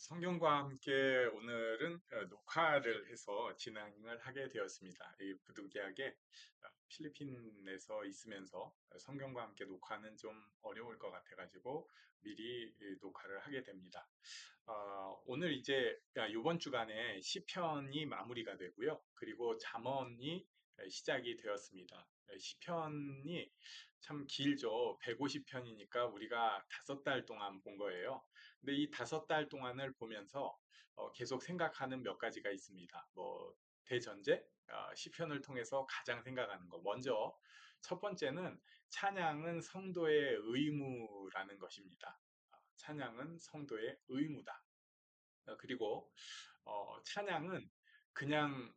성경과 함께 오늘은 녹화를 해서 진행을 하게 되었습니다. 이 부득이하게 필리핀에서 있으면서 성경과 함께 녹화는 좀 어려울 것 같아가지고 미리 녹화를 하게 됩니다. 오늘 이제 이번 주간에 시편이 마무리가 되고요. 그리고 잠언이 시작이 되었습니다. 시편이 참 길죠. 150편이니까 우리가 5달 동안 본 거예요. 근데 이 5달 동안을 보면서 계속 생각하는 몇 가지가 있습니다. 뭐 대전제, 시편을 통해서 가장 생각하는 거. 먼저 첫 번째는 찬양은 성도의 의무라는 것입니다. 찬양은 성도의 의무다. 그리고 찬양은 그냥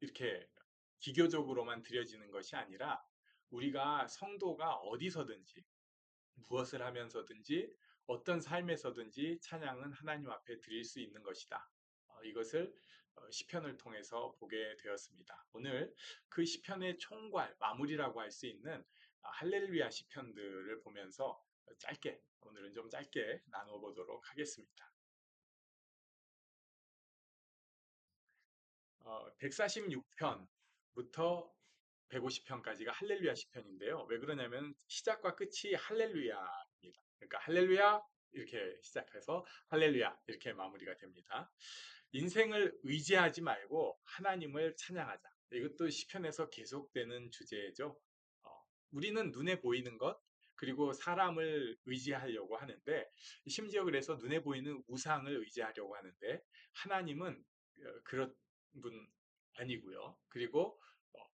이렇게 기교적으로만 드려지는 것이 아니라 우리가 성도가 어디서든지 무엇을 하면서든지 어떤 삶에서든지 찬양은 하나님 앞에 드릴 수 있는 것이다. 이것을 시편을 통해서 보게 되었습니다. 오늘 그 시편의 총괄, 마무리라고 할 수 있는 할렐루야 시편들을 보면서 짧게, 오늘은 좀 짧게 나눠보도록 하겠습니다. 146편부터 150편까지가 할렐루야 시편인데요. 왜 그러냐면 시작과 끝이 할렐루야입니다. 그러니까 할렐루야 이렇게 시작해서 할렐루야 이렇게 마무리가 됩니다. 인생을 의지하지 말고 하나님을 찬양하자. 이것도 시편에서 계속되는 주제죠. 우리는 눈에 보이는 것 그리고 사람을 의지하려고 하는데 심지어 그래서 눈에 보이는 우상을 의지하려고 하는데 하나님은 그런 분 아니고요. 그리고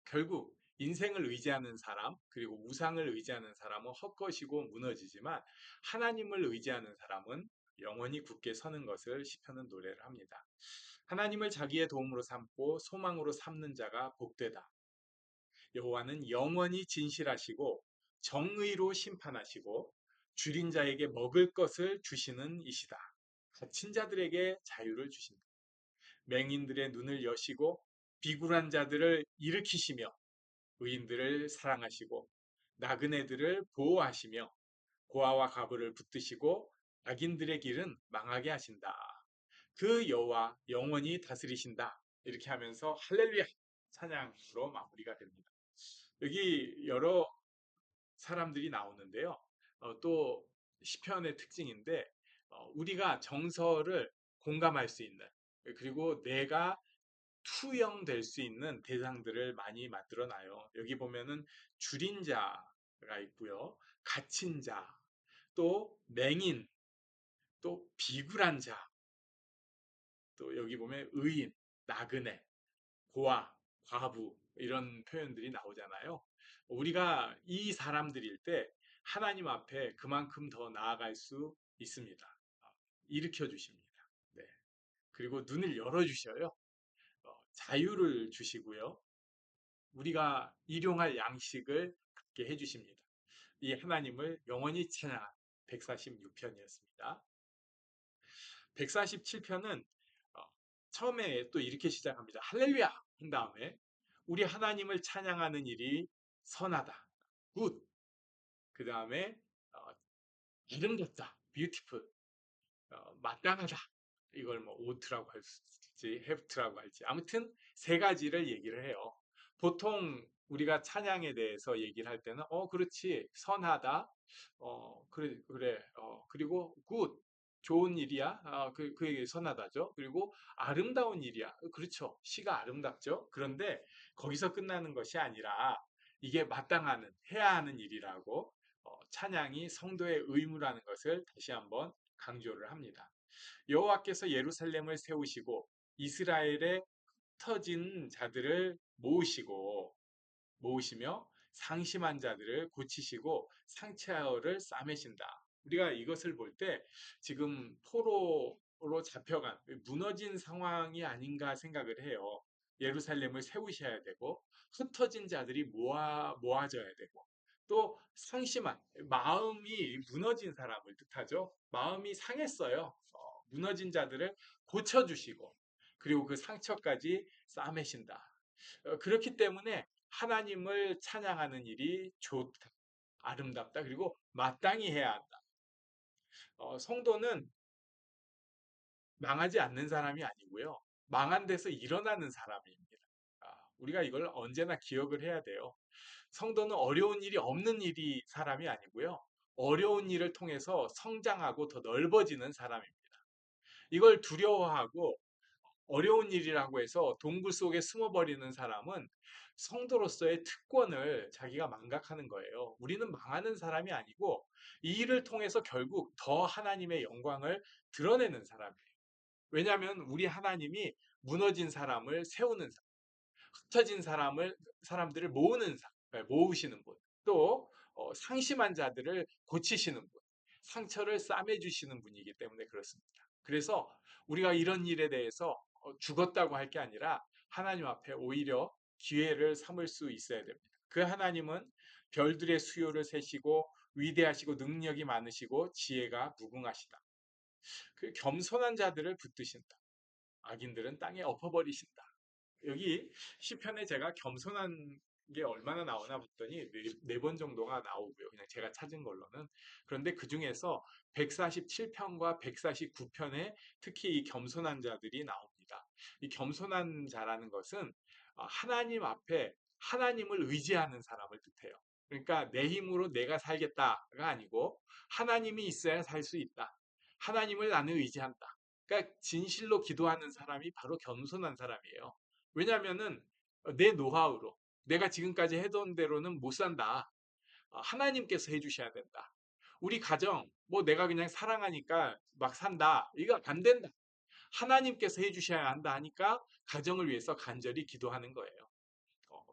결국 인생을 의지하는 사람 그리고 우상을 의지하는 사람은 헛것이고 무너지지만 하나님을 의지하는 사람은 영원히 굳게 서는 것을 시편은 노래를 합니다. 하나님을 자기의 도움으로 삼고 소망으로 삼는 자가 복되다. 여호와는 영원히 진실하시고 정의로 심판하시고 줄인 자에게 먹을 것을 주시는 이시다. 갇힌 자들에게 자유를 주신다. 맹인들의 눈을 여시고 비굴한 자들을 일으키시며 의인들을 사랑하시고 나그네들을 보호하시며 고아와 과부를 붙드시고 악인들의 길은 망하게 하신다. 그 여호와 영원히 다스리신다. 이렇게 하면서 할렐루야 찬양으로 마무리가 됩니다. 여기 여러 사람들이 나오는데요. 또 시편의 특징인데 우리가 정서를 공감할 수 있는 그리고 내가 투영될 수 있는 대상들을 많이 만들어 놔요. 여기 보면은 줄인 자가 있고요. 갇힌 자, 또 맹인, 또 비굴한 자, 또 여기 보면 의인, 나그네, 고아, 과부 이런 표현들이 나오잖아요. 우리가 이 사람들일 때 하나님 앞에 그만큼 더 나아갈 수 있습니다. 일으켜 주십니다. 네. 그리고 눈을 열어 주셔요. 자유를 주시고요. 우리가 일용할 양식을 갖게 해주십니다. 이 하나님을 영원히 찬양한 146편이었습니다. 147편은 처음에 또 이렇게 시작합니다. 할렐루야! 한 다음에 우리 하나님을 찬양하는 일이 선하다. 굿! 그 다음에 아름답다. beautiful. 마땅하다. 이걸 뭐 ough트라고 할지 have라고 할지 아무튼 세 가지를 얘기를 해요. 보통 우리가 찬양에 대해서 얘기를 할 때는 그렇지 선하다 그래 그리고 good 좋은 일이야 그게 선하다죠. 그리고 아름다운 일이야 그렇죠. 시가 아름답죠. 그런데 거기서 끝나는 것이 아니라 이게 마땅하는 해야 하는 일이라고 찬양이 성도의 의무라는 것을 다시 한번 강조를 합니다. 여호와께서 예루살렘을 세우시고 이스라엘의 흩어진 자들을 모으시며 상심한 자들을 고치시고 상처를 싸매신다. 우리가 이것을 볼 때 지금 포로로 잡혀간 무너진 상황이 아닌가 생각을 해요. 예루살렘을 세우셔야 되고 흩어진 자들이 모아져야 되고 또 상심한 마음이 무너진 사람을 뜻하죠. 마음이 상했어요. 무너진 자들을 고쳐주시고 그리고 그 상처까지 싸매신다. 그렇기 때문에 하나님을 찬양하는 일이 좋다, 아름답다, 그리고 마땅히 해야 한다. 성도는 망하지 않는 사람이 아니고요. 망한 데서 일어나는 사람입니다. 우리가 이걸 언제나 기억을 해야 돼요. 성도는 어려운 일이 없는 일이 사람이 아니고요. 어려운 일을 통해서 성장하고 더 넓어지는 사람입니다. 이걸 두려워하고 어려운 일이라고 해서 동굴 속에 숨어버리는 사람은 성도로서의 특권을 자기가 망각하는 거예요. 우리는 망하는 사람이 아니고 이 일을 통해서 결국 더 하나님의 영광을 드러내는 사람이에요. 왜냐하면 우리 하나님이 무너진 사람을 세우는 사람, 흩어진 사람들을 모으시는 분, 또 상심한 자들을 고치시는 분, 상처를 싸매주시는 분이기 때문에 그렇습니다. 그래서 우리가 이런 일에 대해서 죽었다고 할 게 아니라 하나님 앞에 오히려 기회를 삼을 수 있어야 됩니다. 그 하나님은 별들의 수요를 세시고 위대하시고 능력이 많으시고 지혜가 무궁하시다. 그 겸손한 자들을 붙드신다. 악인들은 땅에 엎어버리신다. 여기 시편에 제가 겸손한 게 얼마나 나오나 봤더니 네 번 정도가 나오고요. 그냥 제가 찾은 걸로는. 그런데 그 중에서 147편과 149편에 특히 이 겸손한 자들이 나옵니다. 이 겸손한 자라는 것은 하나님 앞에 하나님을 의지하는 사람을 뜻해요. 그러니까 내 힘으로 내가 살겠다가 아니고 하나님이 있어야 살 수 있다. 하나님을 나는 의지한다. 그러니까 진실로 기도하는 사람이 바로 겸손한 사람이에요. 왜냐하면은 내 노하우로 내가 지금까지 해던 대로는 못 산다. 하나님께서 해주셔야 된다. 우리 가정 뭐 내가 그냥 사랑하니까 막 산다. 이거 안 된다. 하나님께서 해주셔야 한다 하니까 가정을 위해서 간절히 기도하는 거예요.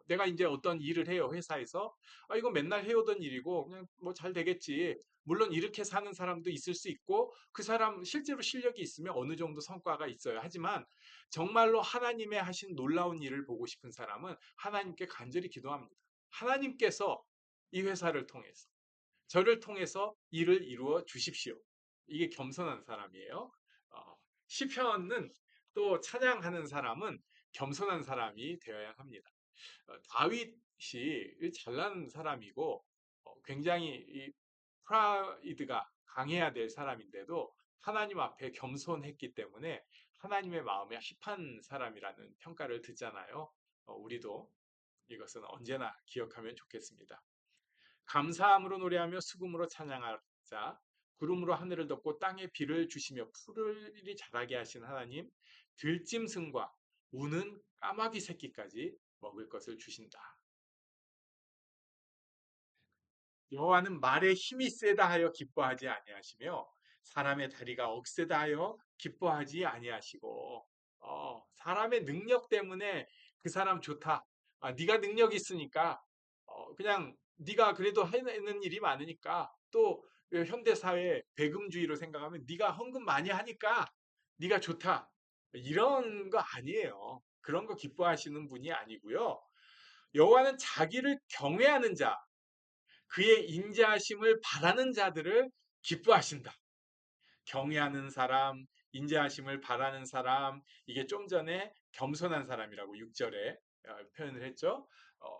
내가 이제 어떤 일을 해요, 회사에서. 이거 맨날 해오던 일이고, 그냥 뭐 잘 되겠지. 물론 이렇게 사는 사람도 있을 수 있고, 그 사람 실제로 실력이 있으면 어느 정도 성과가 있어요. 하지만 정말로 하나님의 하신 놀라운 일을 보고 싶은 사람은 하나님께 간절히 기도합니다. 하나님께서 이 회사를 통해서, 저를 통해서 일을 이루어 주십시오. 이게 겸손한 사람이에요. 시편은 또 찬양하는 사람은 겸손한 사람이 되어야 합니다. 다윗이 잘난 사람이고 굉장히 이 프라이드가 강해야 될 사람인데도 하나님 앞에 겸손했기 때문에 하나님의 마음에 합한 사람이라는 평가를 듣잖아요. 우리도 이것은 언제나 기억하면 좋겠습니다. 감사함으로 노래하며 수금으로 찬양하자. 구름으로 하늘을 덮고 땅에 비를 주시며 풀을 자라게 하신 하나님, 들짐승과 우는 까마귀 새끼까지 먹을 것을 주신다. 여호와는 말에 힘이 세다 하여 기뻐하지 아니하시며 사람의 다리가 억세다 하여 기뻐하지 아니하시고 사람의 능력 때문에 그 사람 좋다. 네가 능력 있으니까 그냥 네가 그래도 해내는 일이 많으니까 또 현대 사회 배금주의로 생각하면 네가 헌금 많이 하니까 네가 좋다. 이런 거 아니에요. 그런 거 기뻐하시는 분이 아니고요. 여호와는 자기를 경외하는 자, 그의 인자하심을 바라는 자들을 기뻐하신다. 경외하는 사람, 인자하심을 바라는 사람, 이게 좀 전에 겸손한 사람이라고 6절에 표현을 했죠. 어,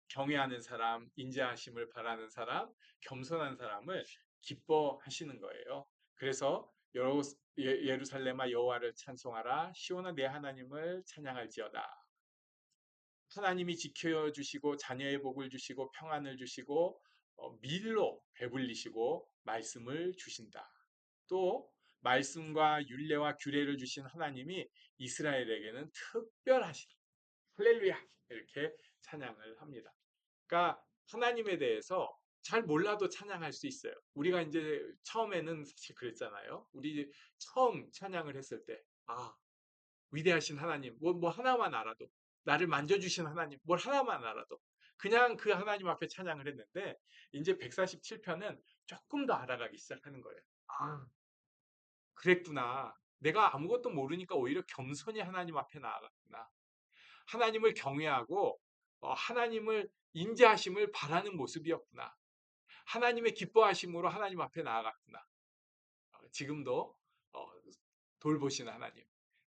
경외하는 사람, 인자하심을 바라는 사람, 겸손한 사람을 기뻐하시는 거예요. 그래서 예루살렘아 여호와를 찬송하라, 시온아 내 하나님을 찬양할지어다. 하나님이 지켜주시고 자녀의 복을 주시고 평안을 주시고 밀로 배불리시고 말씀을 주신다. 또 말씀과 율례와 규례를 주신 하나님이 이스라엘에게는 특별하시다. 할렐루야 이렇게 찬양을 합니다. 그러니까 하나님에 대해서 잘 몰라도 찬양할 수 있어요. 우리가 이제 처음에는 사실 그랬잖아요. 우리 처음 찬양을 했을 때 위대하신 하나님, 뭐 하나만 알아도, 나를 만져주신 하나님, 뭘 하나만 알아도, 그냥 그 하나님 앞에 찬양을 했는데, 이제 147편은 조금 더 알아가기 시작하는 거예요. 그랬구나. 내가 아무것도 모르니까 오히려 겸손히 하나님 앞에 나아갔구나. 하나님을 경외하고, 하나님을 인자하심을 바라는 모습이었구나. 하나님의 기뻐하심으로 하나님 앞에 나아갔구나. 지금도 어, 돌보시는 하나님,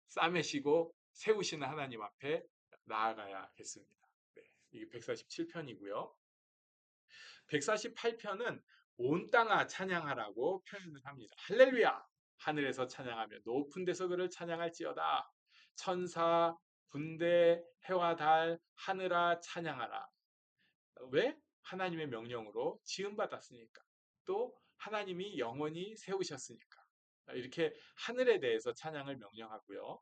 싸매시고 세우시는 하나님 앞에 나아가야겠습니다. 네, 이게 147편이고요. 148편은 온 땅아 찬양하라고 표현을 합니다. 할렐루야! 하늘에서 찬양하며 높은 데서 그를 찬양할지어다. 천사, 군대, 해와 달, 하늘아 찬양하라. 왜? 하나님의 명령으로 지음받았으니까. 또 하나님이 영원히 세우셨으니까. 이렇게 하늘에 대해서 찬양을 명령하고요.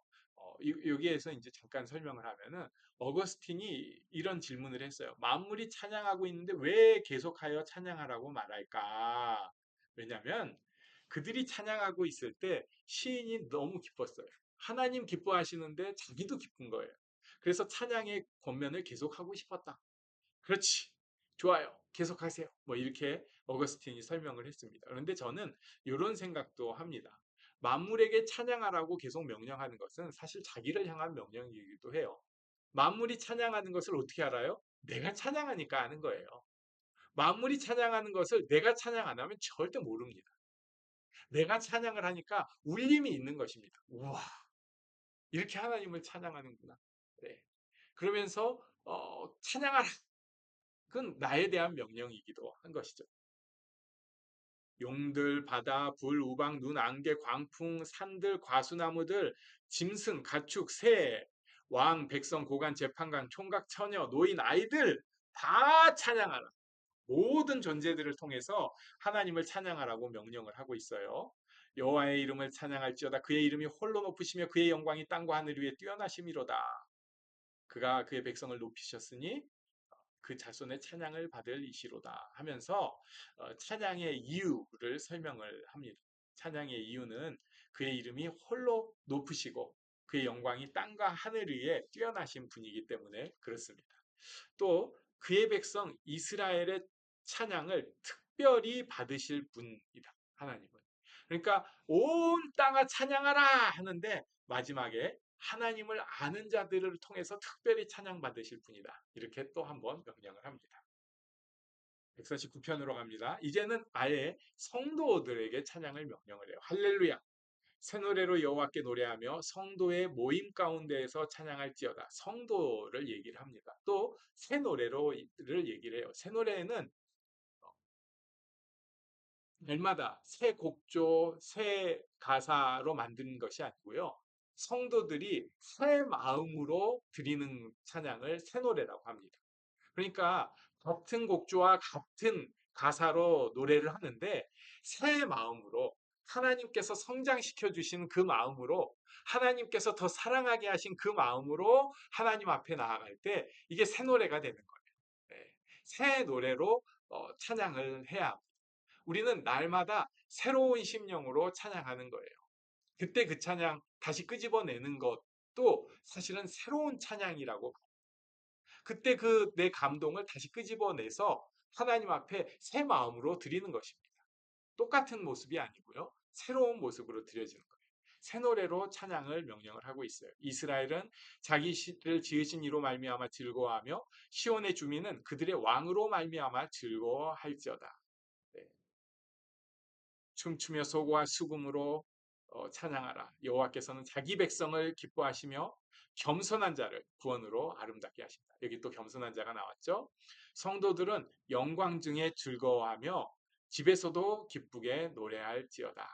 여기에서 이제 잠깐 설명을 하면은 어거스틴이 이런 질문을 했어요. 만물이 찬양하고 있는데 왜 계속하여 찬양하라고 말할까? 왜냐하면 그들이 찬양하고 있을 때 시인이 너무 기뻤어요. 하나님 기뻐하시는데 자기도 기쁜 거예요. 그래서 찬양의 권면을 계속하고 싶었다. 그렇지. 좋아요. 계속하세요. 뭐 이렇게 어거스틴이 설명을 했습니다. 그런데 저는 이런 생각도 합니다. 만물에게 찬양하라고 계속 명령하는 것은 사실 자기를 향한 명령이기도 해요. 만물이 찬양하는 것을 어떻게 알아요? 내가 찬양하니까 아는 거예요. 만물이 찬양하는 것을 내가 찬양 안 하면 절대 모릅니다. 내가 찬양을 하니까 울림이 있는 것입니다. 우와, 이렇게 하나님을 찬양하는구나. 네. 그러면서 찬양하라. 그건 나에 대한 명령이기도 한 것이죠. 용들, 바다, 불, 우박, 눈, 안개, 광풍, 산들, 과수나무들, 짐승, 가축, 새, 왕, 백성, 고관, 재판관, 총각, 처녀, 노인, 아이들 다 찬양하라. 모든 존재들을 통해서 하나님을 찬양하라고 명령을 하고 있어요. 여호와의 이름을 찬양할지어다. 그의 이름이 홀로 높으시며 그의 영광이 땅과 하늘 위에 뛰어나심이로다. 그가 그의 백성을 높이셨으니 그 자손의 찬양을 받을 이시로다 하면서 찬양의 이유를 설명을 합니다. 찬양의 이유는 그의 이름이 홀로 높으시고 그의 영광이 땅과 하늘 위에 뛰어나신 분이기 때문에 그렇습니다. 또 그의 백성 이스라엘의 찬양을 특별히 받으실 분이다. 하나님은. 그러니까 온 땅아 찬양하라 하는데 마지막에 하나님을 아는 자들을 통해서 특별히 찬양받으실 분이다. 이렇게 또 한번 명령을 합니다. 149편으로 갑니다. 이제는 아예 성도들에게 찬양을 명령을 해요. 할렐루야. 새 노래로 여호와께 노래하며 성도의 모임 가운데에서 찬양할지어다. 성도를 얘기를 합니다. 또 새 노래로를 얘기를 해요. 새 노래는 날마다 새 곡조, 새 가사로 만드는 것이 아니고요. 성도들이 새 마음으로 드리는 찬양을 새 노래라고 합니다. 그러니까 같은 곡조와 같은 가사로 노래를 하는데 새 마음으로 하나님께서 성장시켜 주신 그 마음으로 하나님께서 더 사랑하게 하신 그 마음으로 하나님 앞에 나아갈 때 이게 새 노래가 되는 거예요. 네. 새 노래로 찬양을 해야 합니다. 우리는 날마다 새로운 심령으로 찬양하는 거예요. 그때 그 찬양 다시 끄집어내는 것도 사실은 새로운 찬양이라고. 그때 그 내 감동을 다시 끄집어내서 하나님 앞에 새 마음으로 드리는 것입니다. 똑같은 모습이 아니고요. 새로운 모습으로 드려지는 거예요. 새 노래로 찬양을 명령을 하고 있어요. 이스라엘은 자기를 지으신 이로 말미암아 즐거워하며 시온의 주민은 그들의 왕으로 말미암아 즐거워할지어다. 네. 춤추며 소고와 수금으로 찬양하라. 여호와께서는 자기 백성을 기뻐하시며 겸손한 자를 구원으로 아름답게 하신다. 여기 또 겸손한 자가 나왔죠. 성도들은 영광 중에 즐거워하며 집에서도 기쁘게 노래할지어다.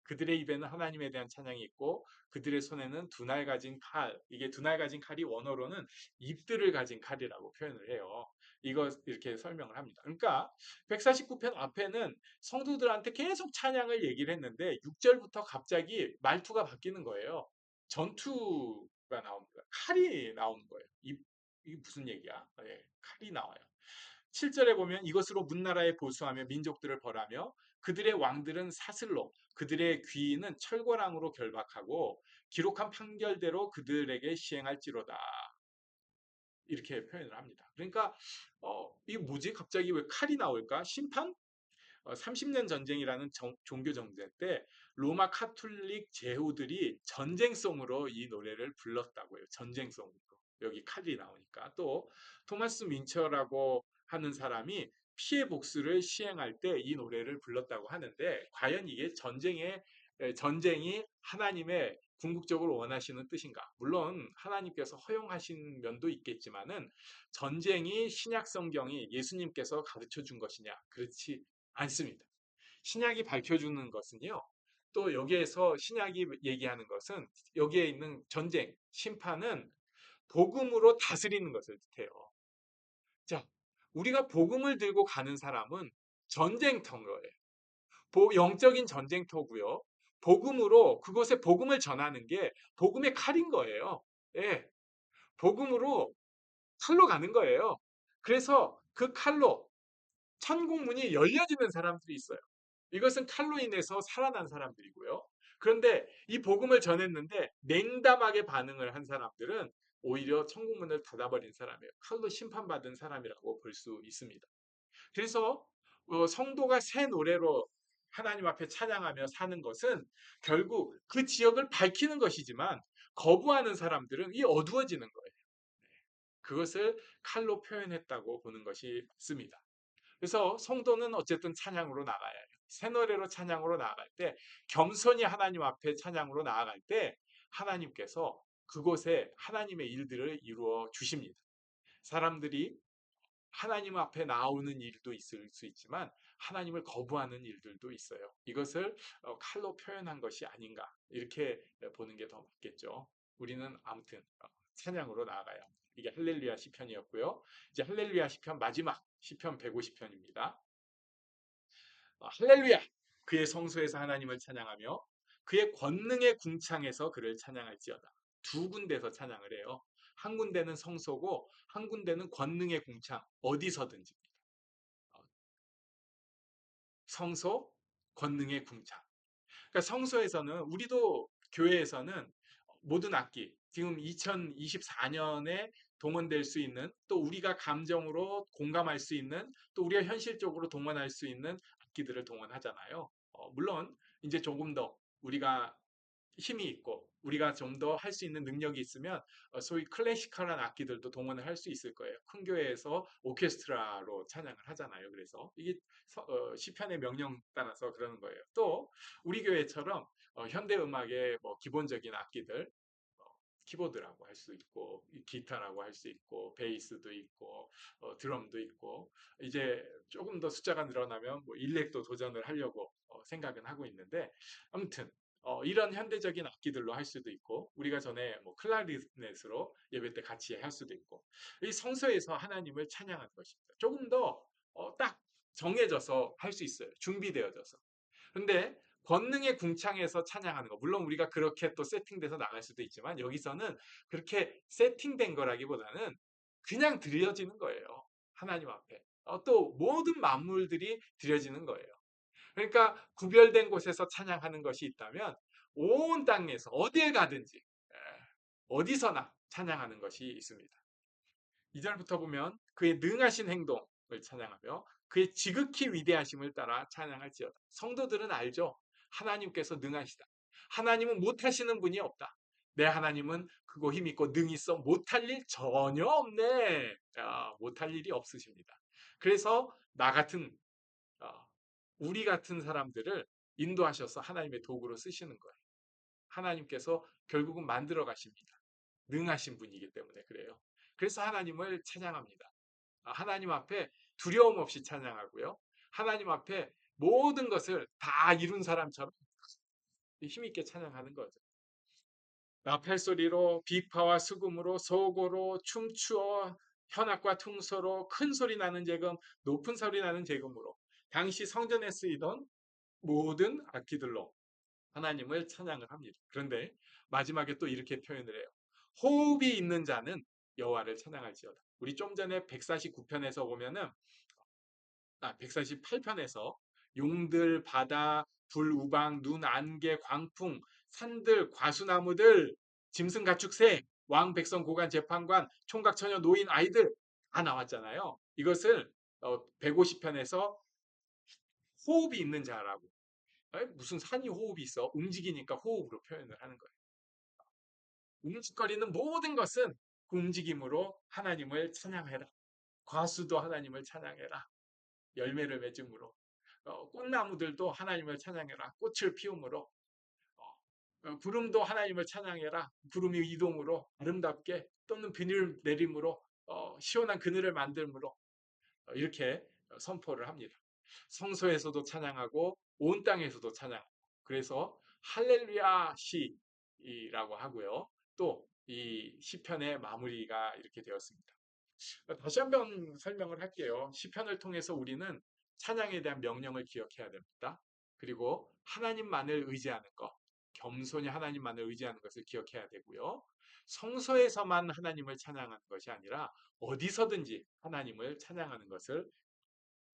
그들의 입에는 하나님에 대한 찬양이 있고 그들의 손에는 두 날 가진 칼, 이게 두 날 가진 칼이 원어로는 입들을 가진 칼이라고 표현을 해요. 이거 이렇게 설명을 합니다. 그러니까 149편 앞에는 성도들한테 계속 찬양을 얘기를 했는데 6절부터 갑자기 말투가 바뀌는 거예요. 전투가 나옵니다. 칼이 나오는 거예요. 이게 무슨 얘기야? 네, 칼이 나와요. 7절에 보면 이것으로 문나라에 보수하며 민족들을 벌하며 그들의 왕들은 사슬로 그들의 귀인은 철거랑으로 결박하고 기록한 판결대로 그들에게 시행할지로다. 이렇게 표현을 합니다. 그러니까 이게 뭐지? 갑자기 왜 칼이 나올까? 심판? 30년 전쟁이라는 종교 전쟁 때 로마 카톨릭 제후들이 전쟁송으로 이 노래를 불렀다고요. 전쟁송으로. 여기 칼이 나오니까. 또 토마스 민처라고 하는 사람이 피해 복수를 시행할 때 이 노래를 불렀다고 하는데 과연 이게 전쟁이 하나님의 궁극적으로 원하시는 뜻인가? 물론 하나님께서 허용하신 면도 있겠지만은 전쟁이 신약 성경이 예수님께서 가르쳐 준 것이냐? 그렇지 않습니다. 신약이 밝혀주는 것은요, 또 여기에서 신약이 얘기하는 것은 여기에 있는 전쟁, 심판은 복음으로 다스리는 것을 뜻해요. 자, 우리가 복음을 들고 가는 사람은 전쟁터인 거예요. 영적인 전쟁터고요. 복음으로 그곳에 복음을 전하는 게 복음의 칼인 거예요. 예, 복음으로 칼로 가는 거예요. 그래서 그 칼로 천국 문이 열려지는 사람들이 있어요. 이것은 칼로 인해서 살아난 사람들이고요. 그런데 이 복음을 전했는데 냉담하게 반응을 한 사람들은 오히려 천국 문을 닫아버린 사람이에요. 칼로 심판받은 사람이라고 볼 수 있습니다. 그래서 성도가 새 노래로 하나님 앞에 찬양하며 사는 것은 결국 그 지역을 밝히는 것이지만 거부하는 사람들은 이 어두워지는 거예요. 그것을 칼로 표현했다고 보는 것이 맞습니다. 그래서 성도는 어쨌든 찬양으로 나가야 해요. 새 노래로 찬양으로 나아갈 때, 겸손히 하나님 앞에 찬양으로 나아갈 때 하나님께서 그곳에 하나님의 일들을 이루어 주십니다. 사람들이 하나님 앞에 나오는 일도 있을 수 있지만 하나님을 거부하는 일들도 있어요. 이것을 칼로 표현한 것이 아닌가 이렇게 보는 게 더 맞겠죠. 우리는 아무튼 찬양으로 나아가야 합니다. 이게 할렐루야 시편이었고요. 이제 할렐루야 시편 마지막 시편 150편입니다. 할렐루야! 그의 성소에서 하나님을 찬양하며 그의 권능의 궁창에서 그를 찬양할지어다. 두 군데서 찬양을 해요. 한 군데는 성소고 한 군데는 권능의 궁창, 어디서든지. 성소, 권능의 궁창. 그러니까 성소에서는 우리도 교회에서는 모든 악기, 지금 2024년에 동원될 수 있는 또 우리가 감정으로 공감할 수 있는 또 우리가 현실적으로 동원할 수 있는 악기들을 동원하잖아요. 물론 이제 조금 더 우리가 힘이 있고 우리가 좀 더 할 수 있는 능력이 있으면 소위 클래시컬한 악기들도 동원을 할 수 있을 거예요. 큰 교회에서 오케스트라로 찬양을 하잖아요. 그래서 이게 시편의 명령 따라서 그러는 거예요. 또 우리 교회처럼 현대 음악의 뭐 기본적인 악기들 키보드라고 할 수 있고 기타라고 할 수 있고 베이스도 있고 드럼도 있고 이제 조금 더 숫자가 늘어나면 뭐 일렉도 도전을 하려고 생각은 하고 있는데 아무튼 이런 현대적인 악기들로 할 수도 있고 우리가 전에 뭐 클라리넷으로 예배 때 같이 할 수도 있고 이 성서에서 하나님을 찬양하는 것입니다. 조금 더 딱 정해져서 할 수 있어요. 준비되어져서. 근데 권능의 궁창에서 찬양하는 거 물론 우리가 그렇게 또 세팅돼서 나갈 수도 있지만 여기서는 그렇게 세팅된 거라기보다는 그냥 드려지는 거예요. 하나님 앞에. 또 모든 만물들이 드려지는 거예요. 그러니까 구별된 곳에서 찬양하는 것이 있다면 온 땅에서 어디에 가든지 어디서나 찬양하는 것이 있습니다. 2절부터 보면 그의 능하신 행동을 찬양하며 그의 지극히 위대하심을 따라 찬양할지어다. 성도들은 알죠. 하나님께서 능하시다. 하나님은 못하시는 분이 없다. 내 하나님은 크고 힘있고 능히 있어 못할 일 전혀 없네. 못할 일이 없으십니다. 그래서 나 같은 우리 같은 사람들을 인도하셔서 하나님의 도구로 쓰시는 거예요. 하나님께서 결국은 만들어 가십니다. 능하신 분이기 때문에 그래요. 그래서 하나님을 찬양합니다. 하나님 앞에 두려움 없이 찬양하고요. 하나님 앞에 모든 것을 다 이룬 사람처럼 힘있게 찬양하는 거죠. 나팔소리로 비파와 수금으로 소고로 춤추어 현악과 퉁소로 큰 소리 나는 재금 높은 소리 나는 재금으로 당시 성전에 쓰이던 모든 악기들로 하나님을 찬양을 합니다. 그런데 마지막에 또 이렇게 표현을 해요. 호흡이 있는 자는 여호와를 찬양할지어다. 우리 좀 전에 149편에서 보면은 148편에서 용들, 바다, 불, 우방, 눈, 안개, 광풍, 산들, 과수나무들, 짐승, 가축, 새, 왕, 백성, 고관, 재판관, 총각, 처녀, 노인, 아이들 다 나왔잖아요. 이것을 150편에서 호흡이 있는 자라고. 무슨 산이 호흡이 있어? 움직이니까 호흡으로 표현을 하는 거예요. 움직거리는 모든 것은 그 움직임으로 하나님을 찬양해라. 과수도 하나님을 찬양해라. 열매를 맺음으로. 꽃나무들도 하나님을 찬양해라. 꽃을 피움으로. 구름도 하나님을 찬양해라. 구름이 이동으로 아름답게 또는 비늘 내림으로 시원한 그늘을 만들므로 이렇게 선포를 합니다. 성소에서도 찬양하고 온 땅에서도 찬양. 그래서 할렐루야 시라고 하고요. 또 이 시편의 마무리가 이렇게 되었습니다. 다시 한번 설명을 할게요. 시편을 통해서 우리는 찬양에 대한 명령을 기억해야 됩니다. 그리고 하나님만을 의지하는 것, 겸손히 하나님만을 의지하는 것을 기억해야 되고요. 성소에서만 하나님을 찬양하는 것이 아니라 어디서든지 하나님을 찬양하는 것을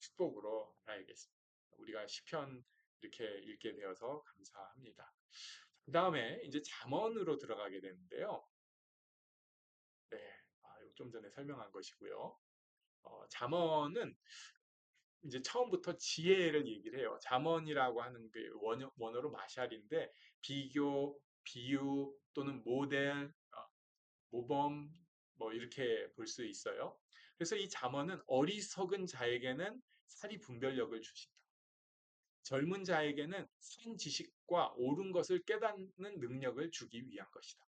축복으로 알아야겠습니다. 우리가 시편 이렇게 읽게 되어서 감사합니다. 그 다음에 이제 잠언으로 들어가게 되는데요. 네, 좀 전에 설명한 것이고요. 잠언은 이제 처음부터 지혜를 얘기를 해요. 잠언이라고 하는 게 원어로 마샬인데 비교, 비유 또는 모델, 모범 뭐 이렇게 볼 수 있어요. 그래서 이 잠언은 어리석은 자에게는 사리 분별력을 주신다. 젊은 자에게는 선 지식과 옳은 것을 깨닫는 능력을 주기 위한 것이다.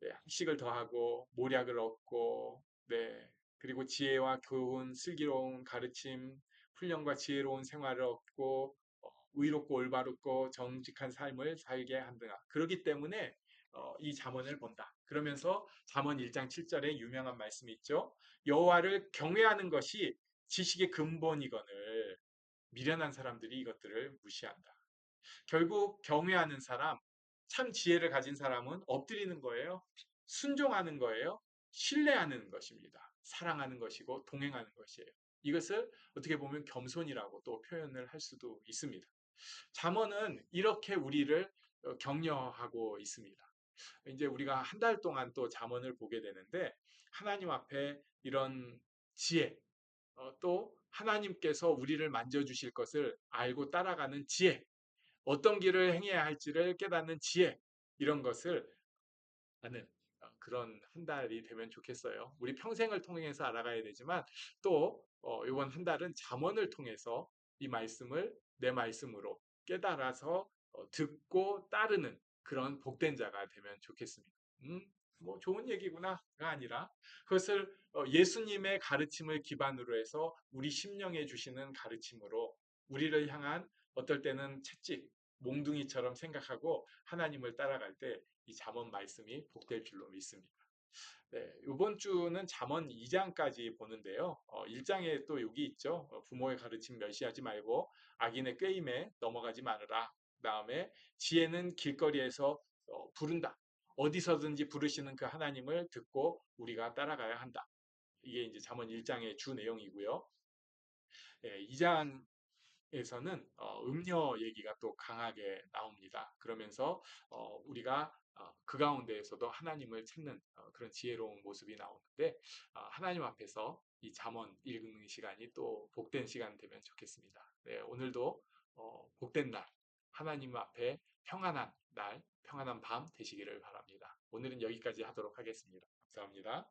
네, 학식을 더하고 모략을 얻고, 네, 그리고 지혜와 교훈, 슬기로운 가르침, 훈련과 지혜로운 생활을 얻고 의롭고 올바르고 정직한 삶을 살게 한다. 그렇기 때문에 이 잠언을 본다. 그러면서 잠언 1장 7절에 유명한 말씀이 있죠. 여호와를 경외하는 것이 지식의 근본이거늘 미련한 사람들이 이것들을 무시한다. 결국 경외하는 사람, 참 지혜를 가진 사람은 엎드리는 거예요. 순종하는 거예요. 신뢰하는 것입니다. 사랑하는 것이고 동행하는 것이에요. 이것을 어떻게 보면 겸손이라고 또 표현을 할 수도 있습니다. 잠언은 이렇게 우리를 격려하고 있습니다. 이제 우리가 한 달 동안 또 잠언을 보게 되는데 하나님 앞에 이런 지혜, 또 하나님께서 우리를 만져주실 것을 알고 따라가는 지혜, 어떤 길을 행해야 할지를 깨닫는 지혜, 이런 것을 아는 그런 한 달이 되면 좋겠어요. 우리 평생을 통해서 알아가야 되지만 또 이번 한 달은 잠언을 통해서 이 말씀을 내 말씀으로 깨달아서 듣고 따르는 그런 복된 자가 되면 좋겠습니다. 뭐 좋은 얘기구나가 아니라 그것을 예수님의 가르침을 기반으로 해서 우리 심령에 주시는 가르침으로 우리를 향한 어떨 때는 채찍, 몽둥이처럼 생각하고 하나님을 따라갈 때 이 잠언 말씀이 복될 줄로 믿습니다. 네, 이번 주는 잠언 2장까지 보는데요. 1장에 또 여기 있죠. 부모의 가르침 멸시하지 말고 악인의 꾀임에 넘어가지 말아라. 그다음에 지혜는 길거리에서 부른다. 어디서든지 부르시는 그 하나님을 듣고 우리가 따라가야 한다. 이게 이제 잠언 1장의 주 내용이고요. 2장 에서는 음료 얘기가 또 강하게 나옵니다. 그러면서 우리가 그 가운데에서도 하나님을 찾는 그런 지혜로운 모습이 나오는데 하나님 앞에서 이 잠언 읽는 시간이 또 복된 시간 되면 좋겠습니다. 네, 오늘도 복된 날, 하나님 앞에 평안한 날, 평안한 밤 되시기를 바랍니다. 오늘은 여기까지 하도록 하겠습니다. 감사합니다.